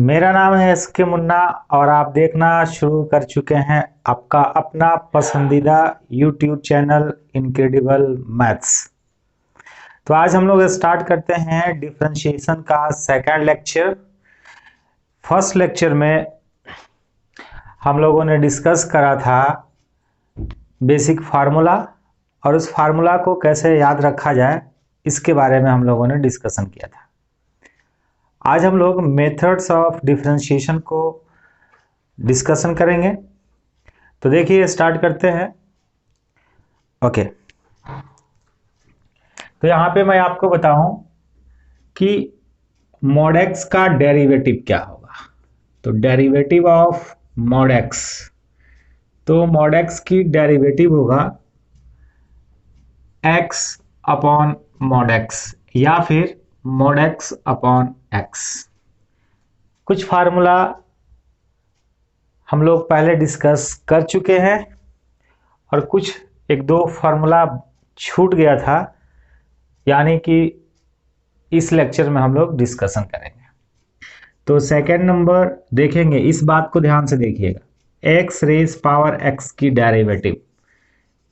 मेरा नाम है एस के मुन्ना और आप देखना शुरू कर चुके हैं आपका अपना पसंदीदा यूट्यूब चैनल इनक्रेडिबल मैथ्स। तो आज हम लोग स्टार्ट करते हैं डिफरेंशिएशन का सेकंड लेक्चर। फर्स्ट लेक्चर में हम लोगों ने डिस्कस करा था बेसिक फार्मूला और उस फार्मूला को कैसे याद रखा जाए इसके बारे में हम लोगों ने डिस्कशन किया था। आज हम लोग मेथड्स ऑफ डिफरेंशिएशन को डिस्कशन करेंगे। तो देखिए स्टार्ट करते हैं। ओके, तो यहाँ पे मैं आपको बताऊं कि mod x का डेरिवेटिव क्या होगा। तो डेरिवेटिव ऑफ mod x, तो mod x की डेरिवेटिव होगा x अपॉन mod x या फिर mod x अपॉन x। कुछ फार्मूला हम लोग पहले डिस्कस कर चुके हैं और कुछ एक दो फार्मूला छूट गया था, यानी कि इस लेक्चर में हम लोग डिस्कशन करेंगे। तो सेकंड नंबर देखेंगे, इस बात को ध्यान से देखिएगा, x रेज पावर x की डेरिवेटिव,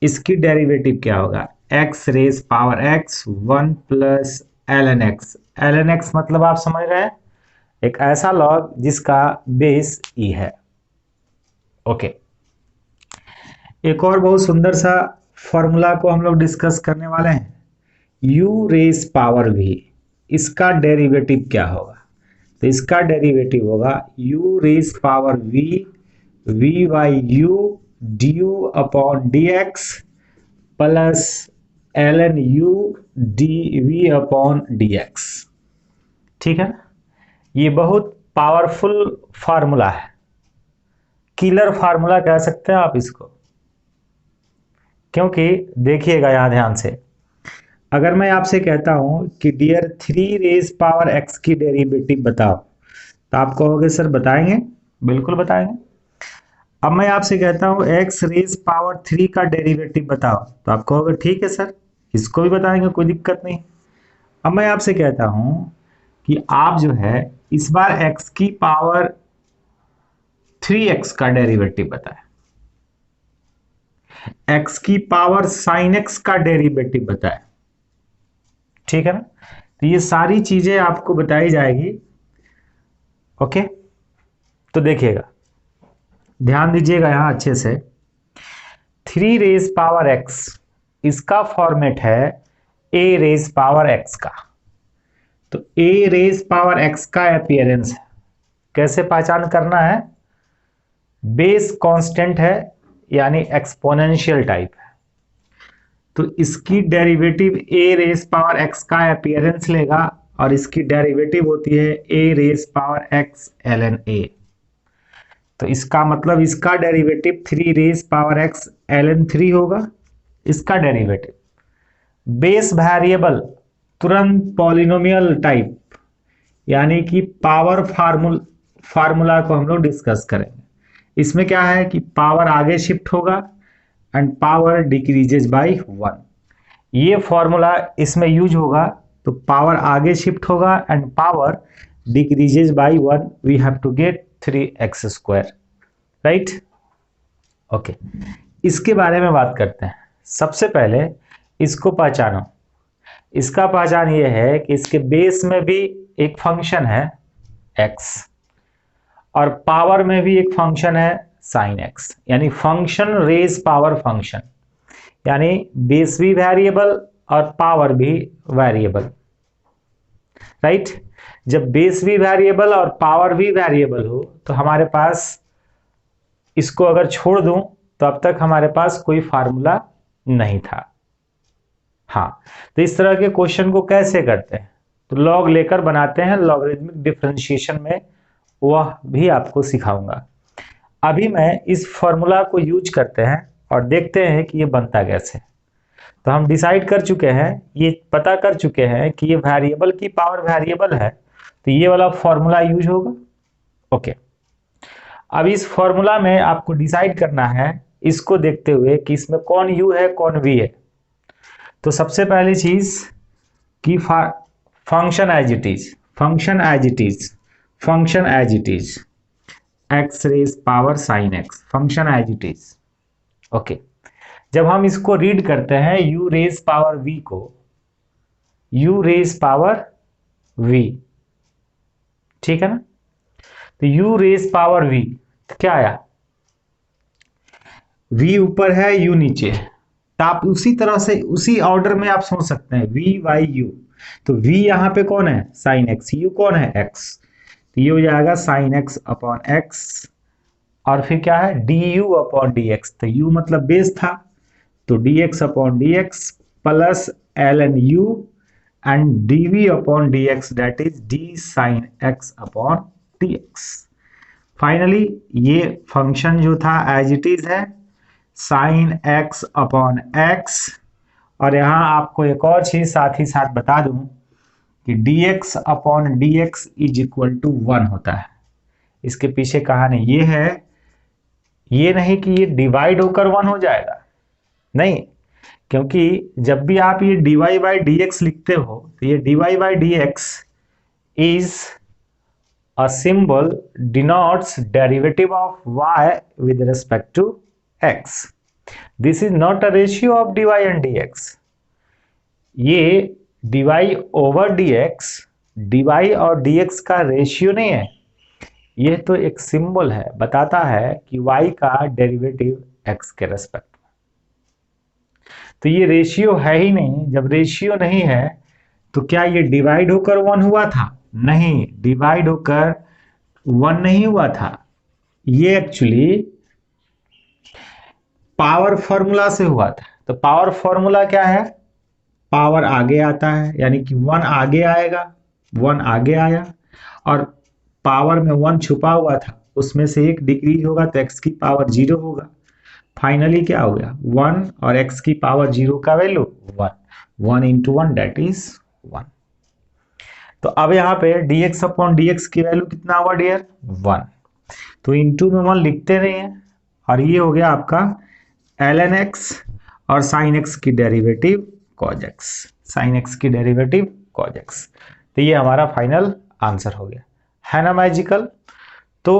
इसकी डेरिवेटिव क्या होगा, x raise power x 1 plus ln x। ln x मतलब आप समझ रहे हैं, एक ऐसा लॉग जिसका बेस e है। ओके, एक और बहुत सुंदर सा फॉर्मूला को हम लोग डिस्कस करने वाले हैं, u रेज पावर v, इसका डेरिवेटिव क्या होगा। तो इसका डेरिवेटिव होगा u raise power v by u du upon dx plus ln u dv upon dx। ठीक है ना, ये बहुत पावरफुल फार्मूला है, किलर फार्मूला कह सकते हैं आप इसको। क्योंकि देखिएगा यहां ध्यान से, अगर मैं आपसे कहता हूं कि डियर 3 रेज पावर x की डेरिवेटिव बताओ, तो आप कहोगे सर बताएंगे, बिल्कुल बताएंगे। अब मैं आपसे कहता हूं x रेज पावर 3 का डेरिवेटिव बताओ, तो आप कहोगे ठीक है सर, इसको भी बताएंगे, कोई दिक्कत नहीं। अब मैं आपसे कहता हूं कि आप जो है इस बार x की पावर 3x का डेरिवेटिव बताएं, x की पावर sin x का डेरिवेटिव बताएं। ठीक है ना, तो ये सारी चीजें आपको बताई जाएगी। ओके, तो देखिएगा, ध्यान दीजिएगा यहां अच्छे से। 3 रेज पावर x, इसका फॉर्मेट है a रेज पावर x का। तो a रेज पावर x का अपीयरेंस है, कैसे पहचान करना है, बेस कांस्टेंट है यानी एक्सपोनेंशियल टाइप है। तो इसकी derivative a raise power x का अपीयरेंस लेगा और इसकी डेरिवेटिव होती है a raise power x ln a। तो इसका मतलब इसका derivative 3 raise power x ln 3 होगा। इसका डेरिवेटिव बेस वेरिएबल तुरंत पॉलिनोमियल टाइप, यानी कि पावर फार्मूला को हम लोग डिस्कस करेंगे। इसमें क्या है कि पावर आगे शिफ्ट होगा एंड पावर डिक्रीजेज बाय 1। ये फॉर्मूला इसमें यूज होगा, तो पावर आगे शिफ्ट होगा and power decreases by 1। We have to get 3x square, right. Okay, इसके बारे में बात करते हैं। सबसे पहले इसको पहचानो। इसका पहचान ये है कि इसके बेस में भी एक फंक्शन है x और पावर में भी एक फंक्शन है sin x, यानी फंक्शन रेज पावर फंक्शन, यानी बेस भी वेरिएबल और पावर भी वेरिएबल, राइट। जब बेस भी वेरिएबल और पावर भी वेरिएबल हो तो हमारे पास, इसको अगर छोड़ दूं तो अब तक हमारे पास कोई फार्मूला नहीं था। हाँ, तो इस तरह के क्वेश्चन को कैसे करते हैं, तो लॉग लेकर बनाते हैं, लॉगरिथमिक डिफरेंशिएशन में वह भी आपको सिखाऊंगा। अभी मैं इस फॉर्मूला को यूज करते हैं और देखते हैं कि ये बनता कैसे। तो हम डिसाइड कर चुके हैं, ये पता कर चुके हैं कि ये वेरिएबल की पावर वेरिएबल है, तो ये वाला फॉर्मूला यूज होगा। ओके, अब इस फॉर्मूला में आपको डिसाइड करना है, इसको देखते हुए कि इसमें कौन u है कौन v है। तो सबसे पहली चीज कि function as it is, function as it is, function as it is, x raise power sine x, function as it is. Okay, जब हम इसको रीड करते हैं u रेज पावर v को, u रेज पावर v, ठीक है ना, तो u रेज पावर v तो क्या आया, v ऊपर है u नीचे है, तो आप उसी तरह से उसी ऑर्डर में आप सोच सकते हैं v y u, तो v यहां पे कौन है साइन x, u कौन है x, तो ये हो जाएगा साइन x अपॉन x, और फिर क्या है du अपॉन dx, तो u मतलब बेस था, तो dx upon dx plus ln u and dv upon dx that is d sin x upon dx। Finally ये फंक्शन जो था एज इट इज है साइन x अपॉन x, और यहाँ आपको एक और चीज साथ ही साथ बता दूं कि dx upon dx is equal to 1 होता है। इसके पीछे कहानी ये है, ये नहीं कि ये डिवाइड होकर 1 हो जाएगा, नहीं, क्योंकि जब भी आप ये dy बाई dx लिखते हो तो ये dy by dx is a symbol denotes derivative of y with respect to x. This is not a ratio of dy and dx. ये dy over dx, dy और dx का ratio नहीं है, ये तो एक सिंबल है, बताता है कि y का डेरिवेटिव x के रेस्पेक्ट में, तो ये रेशियो है ही नहीं। जब रेशियो नहीं है तो क्या ये डिवाइड होकर 1 हुआ था, नहीं, डिवाइड होकर 1 नहीं हुआ था, ये एक्चुअली पावर फॉर्मूला से हुआ था। तो पावर फॉर्मूला क्या है, पावर आगे आता है, यानी कि 1 आगे आएगा, 1 आगे आया, और पावर में 1 छुपा हुआ था, उसमें से 1 डिक्रीज होगा तो x की पावर 0 होगा। फाइनली क्या हो गया 1, और x की पावर 0 का वैल्यू 1, 1 इंटू 1 दैट इज 1। तो अब यहाँ पे dx अपॉन dx की वैल्यू कितना हुआ डियर 1, तो इंटू में 1 लिखते नहीं है, और ये हो गया आपका ln x और sin x की derivative cos x, sin x की डेरिवेटिव cos x, तो ये हमारा फाइनल आंसर हो गया, है ना मैजिकल। तो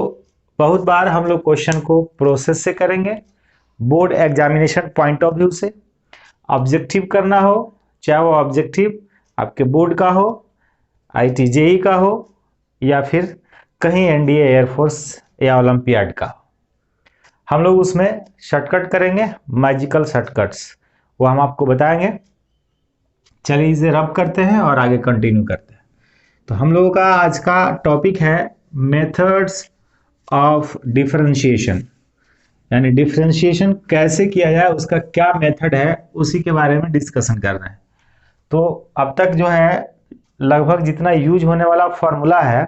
बहुत बार हम लोग क्वेश्चन को प्रोसेस से करेंगे, board examination point of view से, ऑब्जेक्टिव करना हो, चाहे वो ऑब्जेक्टिव आपके बोर्ड का हो, IIT-JEE का हो, या फिर कहीं NDA एयरफोर्स या ओलंपियाड का हो, हम लोग उसमें शॉर्टकट करेंगे, मैजिकल शॉर्टकट्स, वो हम आपको बताएंगे। चलिए इसे रब करते हैं और आगे कंटिन्यू करते हैं। तो हम लोगों का आज का टॉपिक है मेथड्स ऑफ डिफरेंशिएशन, यानी डिफरेंशिएशन कैसे किया जाए, उसका क्या मेथड है, उसी के बारे में डिस्कशन करना है। तो अब तक जो है लगभग जितना यूज होने वाला फार्मूला है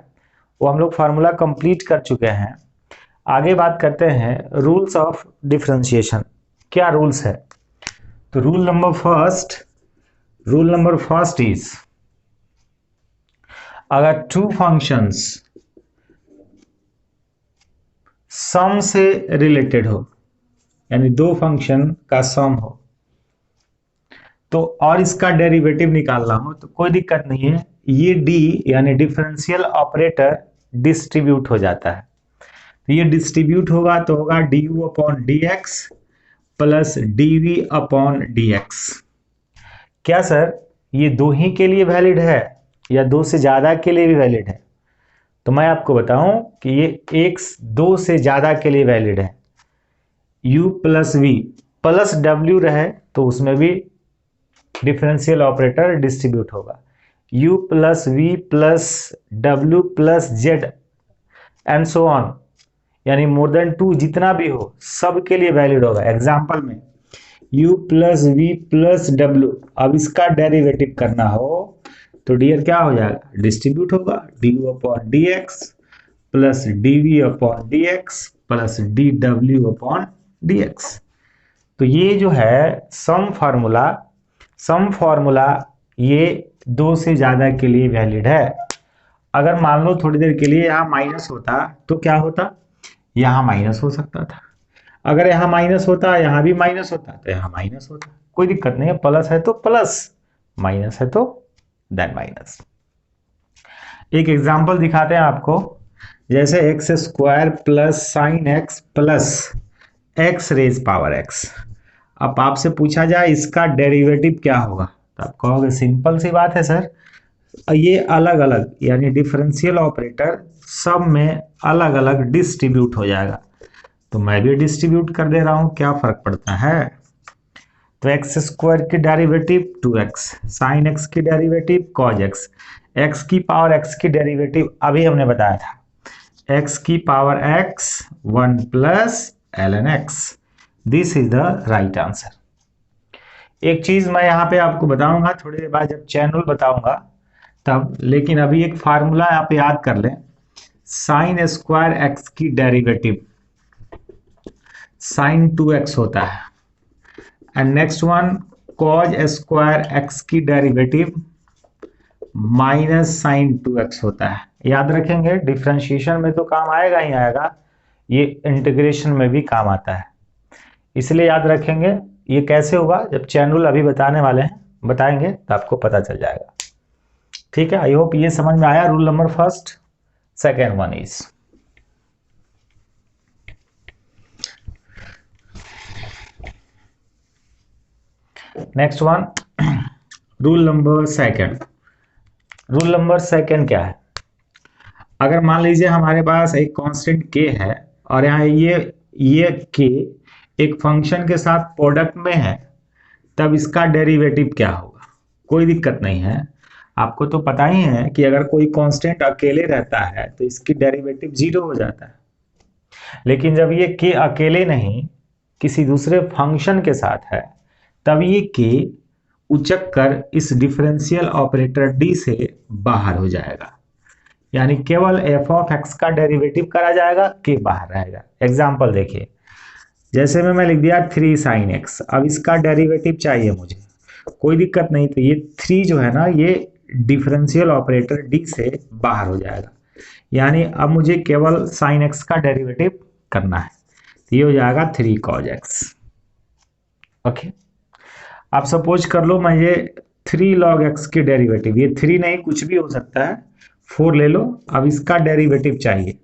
वो हम लोग फार्मूला कंप्लीट कर चुके हैं। आगे बात करते हैं रूल्स ऑफ डिफरेंशिएशन, क्या रूल्स है। तो रूल नंबर फर्स्ट इज, अगर 2 फंक्शंस सम से रिलेटेड हो, यानी 2 फंक्शन का सम हो, तो और इसका डेरिवेटिव निकालना हो तो कोई दिक्कत नहीं है, ये d यानी डिफरेंशियल ऑपरेटर डिस्ट्रीब्यूट हो जाता है। तो ये डिस्ट्रीब्यूट होगा तो होगा du upon dx plus dv upon dx। क्या सर ये 2 ही के लिए वैलिड है या 2 से ज्यादा के लिए भी वैलिड है? तो मैं आपको बताऊं कि ये x 2 से ज्यादा के लिए वैलिड है। u plus v plus w रहे तो उसमें भी डिफरेंशियल ऑपरेटर डिस्ट्रीब्यूट होगा, u plus v plus w plus z and so on, यानी मोर देन 2 जितना भी हो सब के लिए वैलिड होगा। एग्जाम्पल में u plus v plus w, अब इसका डेरिवेटिव करना हो तो डियर क्या हो जाएगा, डिस्ट्रीब्यूट होगा, du upon dx plus dv upon dx plus dw upon dx। तो ये जो है सम फार्मूला ये 2 से ज्यादा के लिए वैलिड है। अगर मान लो थोड़ी देर के लिए यहाँ माइनस होता तो क्या होता, यहाँ माइनस हो सकता था, अगर यहाँ माइनस होता यहाँ भी माइनस होता तो यहाँ माइनस होता, कोई दिक्कत नहीं है, प्लस है तो प्लस, माइनस है तो देन माइनस। एक एग्जांपल दिखाते हैं आपको जैसे x square plus sine x plus x raise power x. अब आपसे पूछा जाए इसका डेरिवेटिव क्या होगा, तो आप कहोगे सिंपल सी बात है सर, ये अलग अलग यानी डिफरेंशियल ऑपरेटर सब में अलग अलग डिस्ट्रीब्यूट हो जाएगा। तो मैं भी डिस्ट्रीब्यूट कर दे रहा हूं, क्या फर्क पड़ता है। तो एक्स स्क्वायर की डेरिवेटिव 2x, साइन एक्स की डेरिवेटिव कॉज एक्स, एक्स की पावर एक्स की डेरिवेटिव अभी हमने बताया था एक्स की power x 1 plus ln x। This is the right answer. एक चीज मैं यहाँ पे आपको बताऊंगा थोड़ी देर बाद जब चैन रूल बताऊंगा तब, लेकिन अभी एक फार्मूला आप याद कर लें, साइन स्क्वायर एक्स की डेरिवेटिव साइन 2x होता है, and next one cause square x की डेरिवेटिव माइनस साइन 2x होता है। याद रखेंगे, डिफरेंशिएशन में तो काम आएगा ही आएगा, ये इंटीग्रेशन में भी काम आता है, इसलिए याद रखेंगे। ये कैसे होगा जब चैन रूल अभी बताने वाले हैं, बताएंगे तो आपको पता चल जाएगा। ठीक है, आई होप ये समझ में आया। Rule number first. Second one is next one, rule number second. Rule number second क्या है, अगर मान लीजिए हमारे पास एक कांस्टेंट k है और यहाँ ये k एक फंक्शन के साथ प्रोडक्ट में है, तब इसका डेरिवेटिव क्या होगा। कोई दिक्कत नहीं है, आपको तो पता ही है कि अगर कोई कांस्टेंट अकेले रहता है तो इसकी डेरिवेटिव 0 हो जाता है, लेकिन जब ये k अकेले नहीं किसी दूसरे फंक्शन के साथ है तब ये k उचक कर इस डिफरेंशियल ऑपरेटर d से बाहर हो जाएगा, यानी केवल f ऑफ x का डेरिवेटिव करा जाएगा, k बाहर रहेगा। एग्जाम्पल देखिए, जैसे में मैं लिख दिया 3 साइन एक्स, अब इसका डेरिवेटिव चाहिए मुझे, कोई दिक्कत नहीं, तो ये 3 जो है ना ये डिफरेंशियल ऑपरेटर d से बाहर हो जाएगा, यानी अब मुझे केवल साइन एक्स का डेरिवेटिव करना है, तो ये हो जाएगा 3 कॉज एक्स। ओके, आप सपोज कर लो मैं ये 3 लॉग एक्स की डेरिवेटिव, ये 3 नहीं कुछ भी हो सकता है, 4 ले लो, अब इसका डेरिवेटिव चाहिए,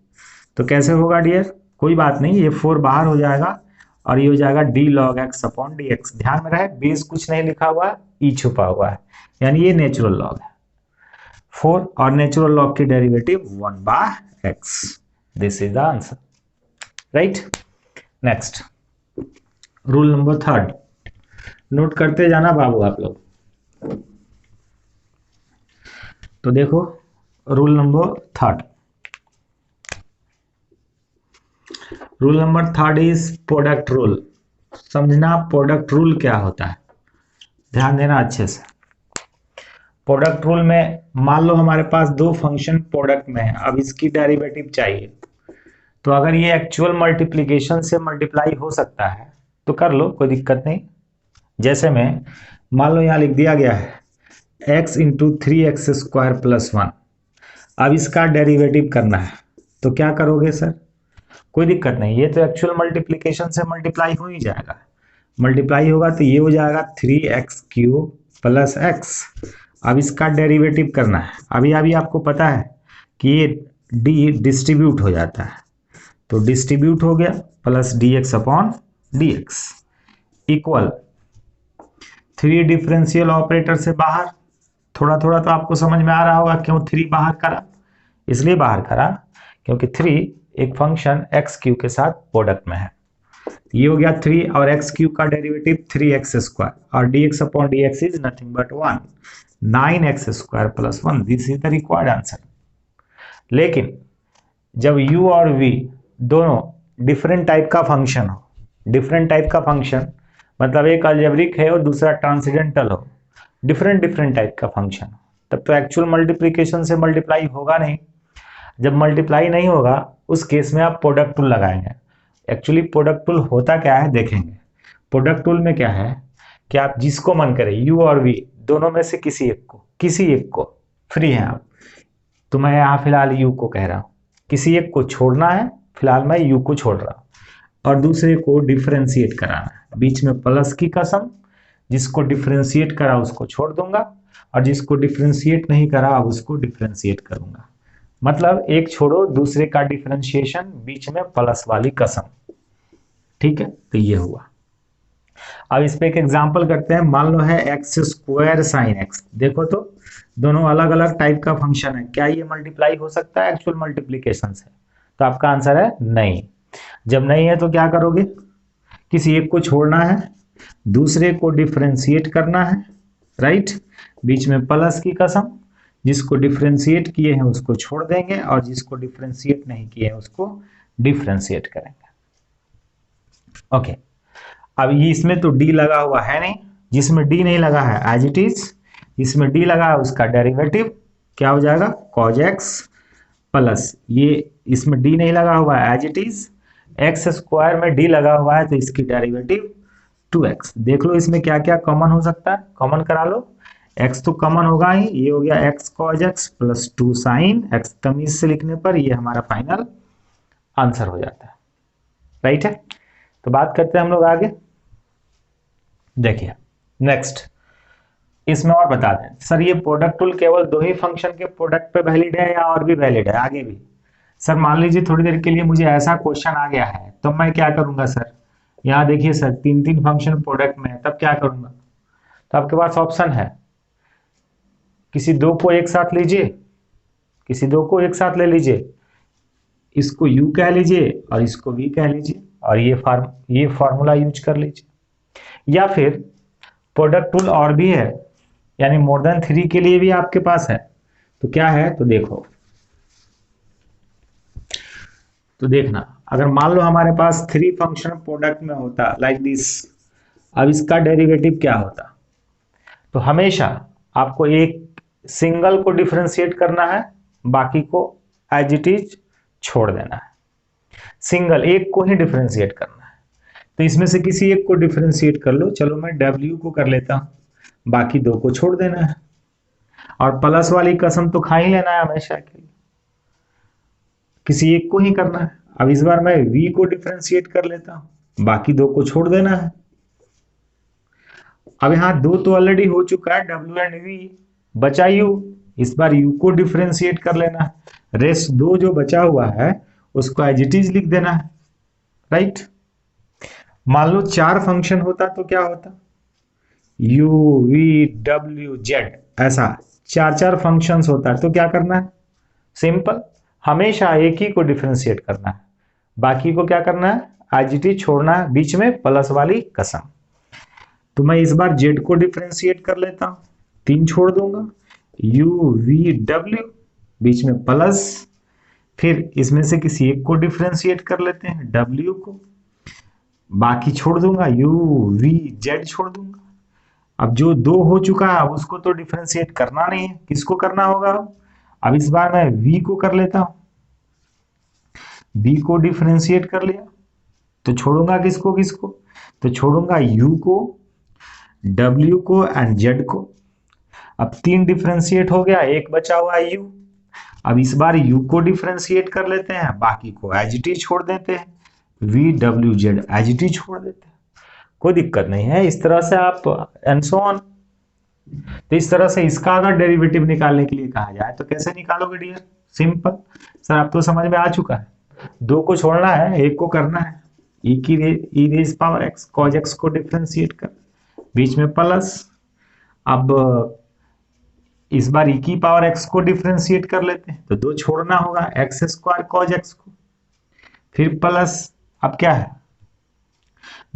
तो कैसे होगा डियर, कोई बात नहीं, ये 4 बाहर हो जाएगा और ये हो जाएगा D log x upon d x. ध्यान में रहे बेस कुछ नहीं लिखा हुआ है, ई छुपा हुआ है, यानी ये नेचुरल लॉग है 4 और नेचुरल लॉग की derivative 1/x। This is the answer, right. Next rule number third, note करते जाना बाबू आप लोग। तो देखो rule number third, rule number third is product rule. समझना प्रोडक्ट रूल क्या होता है, ध्यान देना अच्छे से। प्रोडक्ट रूल में मान लो हमारे पास दो फंक्शन प्रोडक्ट में है, अब इसकी डेरिवेटिव चाहिए, तो अगर ये एक्चुअल मल्टीप्लिकेशन से मल्टीप्लाई हो सकता है तो कर लो, कोई दिक्कत नहीं। जैसे में मान लो यहाँ लिख दिया गया है x into 3x square plus 1, अब इसका डेरिवेटिव करना है, तो क्या करोगे सर, कोई दिक्कत नहीं, ये तो एक्चुअल मल्टीप्लिकेशन से मल्टीप्लाई हो ही जाएगा, मल्टीप्लाई होगा तो ये हो जाएगा 3x क्यूब प्लस x। अब इसका डेरिवेटिव करना है, अभी अभी आपको पता है कि ये d डिस्ट्रीब्यूट हो जाता है, तो डिस्ट्रीब्यूट हो गया plus dx upon dx equal 3 differential operator से बाहर, थोड़ा थोड़ा तो आपको समझ में आ रहा होगा क्यों 3 बाहर करा, इसलिए बाहर करा क्योंकि 3 एक फंक्शन एक्स क्यू के साथ प्रोडक्ट में है। ये हो गया 3 और एक्स क्यू का डेरिवेटिव 3x स्क्वायर और dx upon dx is nothing but 1, 9x square plus 1। This is the required answer. लेकिन जब u और v दोनों डिफरेंट टाइप का फंक्शन हो, डिफरेंट टाइप का फंक्शन मतलब एक अलजेब्रिक है और दूसरा ट्रांसेंडेंटल हो, डिफरेंट डिफरेंट टाइप का फंक्शन, तब तो एक्चुअल मल्टीप्लिकेशन से मल्टीप्लाई होगा नहीं। जब मल्टीप्लाई नहीं होगा उस केस में आप प्रोडक्ट टूल लगाएंगे। एक्चुअली प्रोडक्ट टूल होता क्या है देखेंगे। प्रोडक्ट टूल में क्या है कि आप जिसको मन करे u और v दोनों में से किसी एक को फ्री है आप, तो मैं यहाँ फिलहाल u को कह रहा हूँ, किसी एक को छोड़ना है, फिलहाल मैं u को छोड़ रहा हूँ, और दूसरे को डिफरेंशिएट कराना है, बीच में प्लस की कसम, जिसको डिफरेंशिएट करा उसको छोड़ दूंगा और जिसको डिफरेंशिएट नहीं करा अब उसको डिफरेंशिएट करूंगा। मतलब एक छोड़ो दूसरे का डिफरेंशिएशन, बीच में प्लस वाली कसम। ठीक है, तो ये हुआ। अब इस पे एक एग्जांपल करते हैं। मान लो है एक्स स्क्वायर साइन एक्स। देखो तो दोनों अलग अलग टाइप का फंक्शन है, क्या ये मल्टीप्लाई हो सकता है एक्चुअल मल्टीप्लीकेशन से? तो आपका आंसर है नहीं। जब नहीं है तो क्या करोगे? किसी एक को छोड़ना है, दूसरे को डिफरेंशिएट करना है, राइट? बीच में प्लस की कसम। जिसको डिफरेंशिएट किए हैं उसको छोड़ देंगे, और जिसको डिफरेंशिएट नहीं किए हैं उसको डिफरेंशिएट करेंगे। ओके, अब ये इसमें तो डी लगा हुआ है नहीं, जिसमें डी नहीं लगा है एज इट इज, इसमें डी लगा है उसका डेरिवेटिव क्या हो जाएगा? कॉज एक्स प्लस, ये इसमें डी नहीं लगा हुआ है as it is, x square में डी लगा हुआ है तो इसकी डेरिवेटिव 2x। देख लो इसमें क्या क्या कॉमन हो सकता है, कॉमन करा लो। x तो कॉमन होगा ही, ये हो गया x cos x plus 2 sine x, तमीज से लिखने पर ये हमारा फाइनल आंसर हो जाता है, राइट है? तो बात करते हैं हम लोग आगे। देखिए नेक्स्ट, इसमें और बता दें सर, ये प्रोडक्ट रूल केवल दो ही फंक्शन के प्रोडक्ट पे वैलिड है या और भी वैलिड है आगे भी? सर मान लीजिए थोड़ी देर के लिए मुझे ऐसा क्वेश्चन आ गया है, तो मैं क्या करूंगा सर? यहाँ देखिए सर, तीन तीन फंक्शन प्रोडक्ट में है, तब क्या करूंगा? तो आपके पास ऑप्शन है, किसी दो को एक साथ लीजिए, किसी दो को एक साथ ले लीजिए, इसको u कह लीजिए और इसको v कह लीजिए, और ये फॉर्मूला यूज कर लीजिए। या फिर प्रोडक्ट रूल और भी है, यानी मोर देन 3 के लिए भी आपके पास है। तो क्या है? तो देखो, तो देखना, अगर मान लो हमारे पास 3 फंक्शन प्रोडक्ट में होता लाइक दिस, अब इसका डेरिवेटिव क्या होता? तो हमेशा आपको एक सिंगल को डिफरेंशिएट करना है, बाकी को एज इट इज छोड़ देना है। सिंगल एक को ही डिफरेंशिएट करना है, तो इसमें से किसी एक को डिफरेंशिएट कर लो। चलो मैं W को कर लेता हूं, बाकी दो को छोड़ देना है, और प्लस वाली कसम तो खा ही लेना है हमेशा के लिए, किसी एक को ही करना है। अब इस बार मैं V को डिफरेंशिएट कर लेता हूं, बाकी दो को छोड़ देना है। अब यहां दो तो ऑलरेडी हो चुका है, W एंड V, बचा U। इस बार U को डिफरेंशिएट कर लेना है, रेस्ट दो जो बचा हुआ है उसको एज इट इज लिख देना है, राइट? मान लो 4 फंक्शन होता तो क्या होता? U V W Z, ऐसा 4 फंक्शंस होता तो क्या करना है? सिंपल, हमेशा एक ही को डिफरेंशिएट करना है, बाकी को क्या करना है? एज इट इज छोड़ना है, बीच में प्लस वाली कसम। तो मैं इस बार Z को डिफरेंशिएट कर लेता हूं, 3 छोड़ दूंगा, U V W, बीच में प्लस, फिर इसमें से किसी एक को डिफरेंशिएट कर लेते हैं, W को, बाकी छोड़ दूंगा, U V Z छोड़ दूंगा। अब जो दो हो चुका है अब उसको तो डिफरेंशिएट करना नहीं है, किसको करना होगा? अब इस बार मैं V को कर लेता हूं, B को डिफरेंशिएट कर लिया, तो छोड़ूंगा किसको किसको? तो छोड़ूंगा U को, W को एंड Z को। अब 3 डिफरेंशिएट हो गया, एक बचा हुआ है U। अब इस बार U को डिफरेंशिएट कर लेते हैं, बाकी को एज इट इज छोड़ देते हैं, V W Z as it is छोड़ देते हैं, कोई दिक्कत नहीं है। इस तरह से आप एंड सो ऑन। तो इस तरह से इसका अगर डेरिवेटिव निकालने के लिए कहा जाए तो कैसे निकालोगे डियर? सिंपल सर, आप तो समझ में आ चुका है, दो को छोड़ना है, एक को करना है, e raise power x cos x को डिफरेंशिएट कर, बीच में प्लस। अब इस बार e की पावर x को डिफरेंशिएट कर लेते हैं, तो दो छोड़ना होगा, x स्क्वायर cos x को, फिर प्लस। अब क्या है?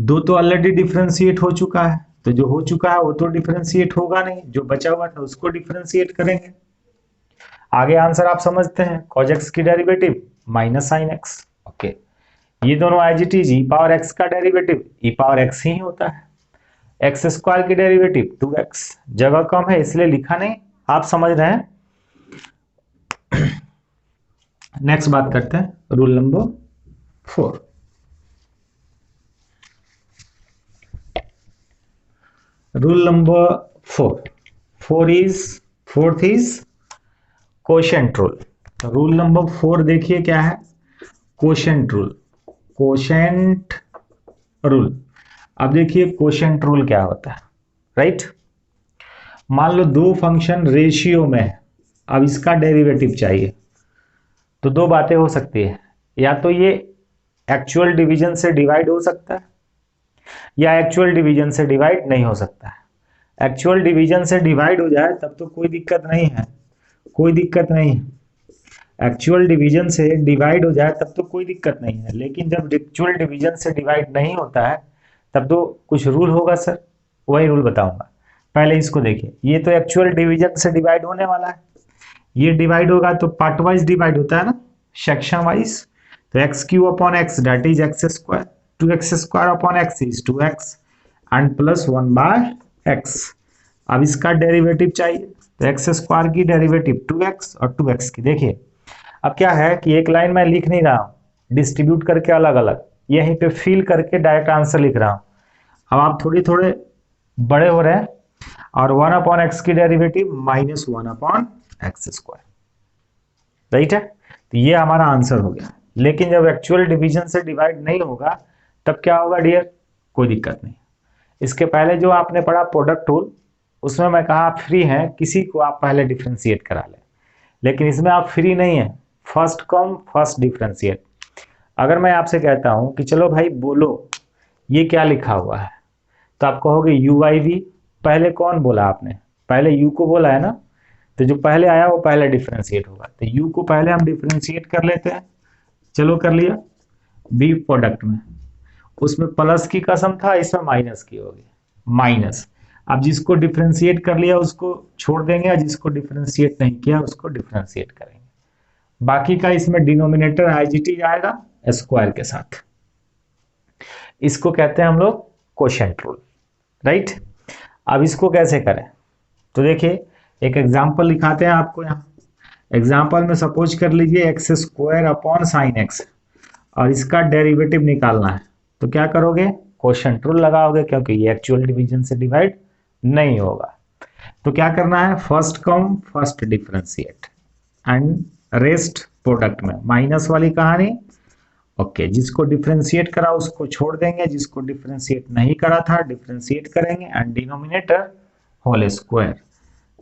दो तो ऑलरेडी डिफरेंशिएट हो चुका है, तो जो हो चुका है वो तो डिफरेंशिएट होगा नहीं, जो बचा हुआ था उसको डिफरेंशिएट करेंगे। आगे आंसर आप समझते हैं, cos x की derivative minus sine x। Okay, ये दोनों as it is, e power x का डेरिवेटिव ई पावर x ही होता है, एक्स स्क्वायर की डेरिवेटिव 2x, जगह कम है इसलिए लिखा नहीं, आप समझ रहे हैं। नेक्स्ट बात करते हैं, rule number 4। Rule number 4 fourth is quotient rule. Rule number 4 देखिए क्या है? Quotient rule, quotient rule. अब देखिए कोशेंट रूल क्या होता है, राइट? मान लो दो फंक्शन रेशियो में है, अब इसका डेरिवेटिव चाहिए, तो दो बातें हो सकती है, या तो ये एक्चुअल डिवीजन से डिवाइड हो सकता है या एक्चुअल डिवीजन से डिवाइड नहीं हो सकता है। एक्चुअल डिवीजन से डिवाइड हो जाए तब तो कोई दिक्कत नहीं है, कोई दिक्कत नहीं है। एक्चुअल डिवीजन से डिवाइड हो जाए तब तो कोई दिक्कत नहीं है, लेकिन जब एक्चुअल डिवीजन से डिवाइड नहीं होता है तब तो कुछ रूल होगा सर, वही रूल बताऊंगा। पहले इसको देखिए, ये तो एक्चुअल डिवीजन से डिवाइड होने वाला है, ये डिवाइड होगा तो पार्ट वाइज डिवाइड होता है ना, सेक्शन वाइज। तो x cube upon x that is x square, two x square upon x is two x and plus one by x. अब इसका डेरिवेटिव चाहिए, तो एक्स स्क्वायर की डेरिवेटिव टू एक्स और टू एक्स की। देखिए अब क्या है कि एक लाइन में लिख नहीं रहा हूं डिस्ट्रीब्यूट करके अलग अलग, यहीं पे फिल करके डायरेक्ट आंसर लिख रहा हूं। अब आप थोड़े थोड़े बड़े हो रहे हैं, और वन अपॉन एक्स की derivative minus one upon x square, right है। तो ये हमारा आंसर हो गया। लेकिन जब एक्चुअल डिवीजन से डिवाइड नहीं होगा तब क्या होगा डियर, कोई दिक्कत नहीं। इसके पहले जो आपने पढ़ा प्रोडक्ट रूल, उसमें मैं कहा आप फ्री हैं, किसी को आप पहले डिफ्रेंशिएट करा लें, लेकिन इसमें आप फ्री नहीं है, फर्स्ट कम फर्स्ट डिफ्रेंशिएट। अगर मैं आपसे कहता हूं कि चलो भाई बोलो ये क्या लिखा हुआ है, तो आप कहोगे यू आई वी। पहले कौन बोला आपने, पहले यू को बोला है ना, तो जो पहले आया वो पहले डिफ्रेंशिएट होगा। तो यू को पहले हम डिफ्रेंशिएट कर लेते हैं, चलो कर लिया। बी प्रोडक्ट में उसमें प्लस की कसम था, इसमें माइनस की होगी, माइनस। अब जिसको डिफ्रेंशिएट कर लिया उसको छोड़ देंगे, और जिसको डिफ्रेंशिएट नहीं किया उसको डिफ्रेंशिएट करेंगे। बाकी का इसमें डिनोमिनेटर आईजीटी आएगा स्क्वायर के साथ। इसको कहते हैं हम लोग कोशेंट रूल, राइट। अब इसको कैसे करें, तो देखिए एक एग्जांपल दिखाते हैं आपको यहाँ। एग्जांपल में सपोज कर लीजिए x square upon sine x, और इसका डेरिवेटिव निकालना है। तो क्या करोगे, कोशेंट रूल लगाओगे, क्योंकि ये एक्चुअल डिवीजन से डिवाइड नहीं होगा। तो क्या करना है, first come first differentiate and rest product में माइनस वाली कहानी। ओके, जिसको डिफरेंशिएट करा उसको छोड़ देंगे, जिसको डिफरेंशिएट नहीं करा था डिफरेंशिएट करेंगे, and denominator whole square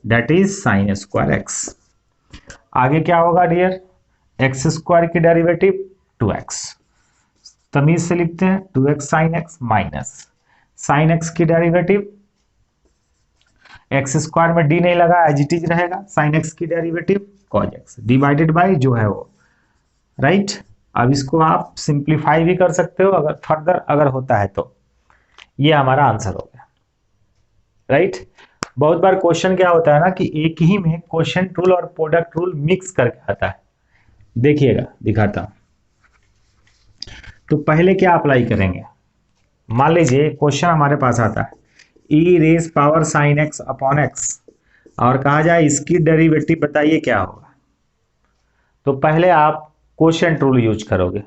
that is sine square x. आगे क्या होगा डियर, एक्स स्क्वायर की डेरिवेटिव टू एक्स, तमीज से लिखते हैं two x sine x minus sine x की डेरिवेटिव, एक्स स्क्वायर में डी नहीं लगा एज इट इज रहेगा, साइन एक्स की derivative cos x divided by जो है वो, राइट। अब इसको आप सिंप्लीफाई भी कर सकते हो अगर फर्दर अगर होता है तो। ये हमारा आंसर हो गया, राइट। बहुत बार क्वेश्चन क्या होता है ना कि एक ही में क्वोशंट रूल और प्रोडक्ट रूल मिक्स करके आता है। देखिएगा दिखाता हूं। तो पहले क्या अप्लाई करेंगे, मान लीजिए क्वेश्चन हमारे पास आता है e raise power sine x upon x, और कहा जाए इसकी डेरिवेटिव बताइए क्या होगा। तो पहले आप क्वोशंट रूल यूज करोगे।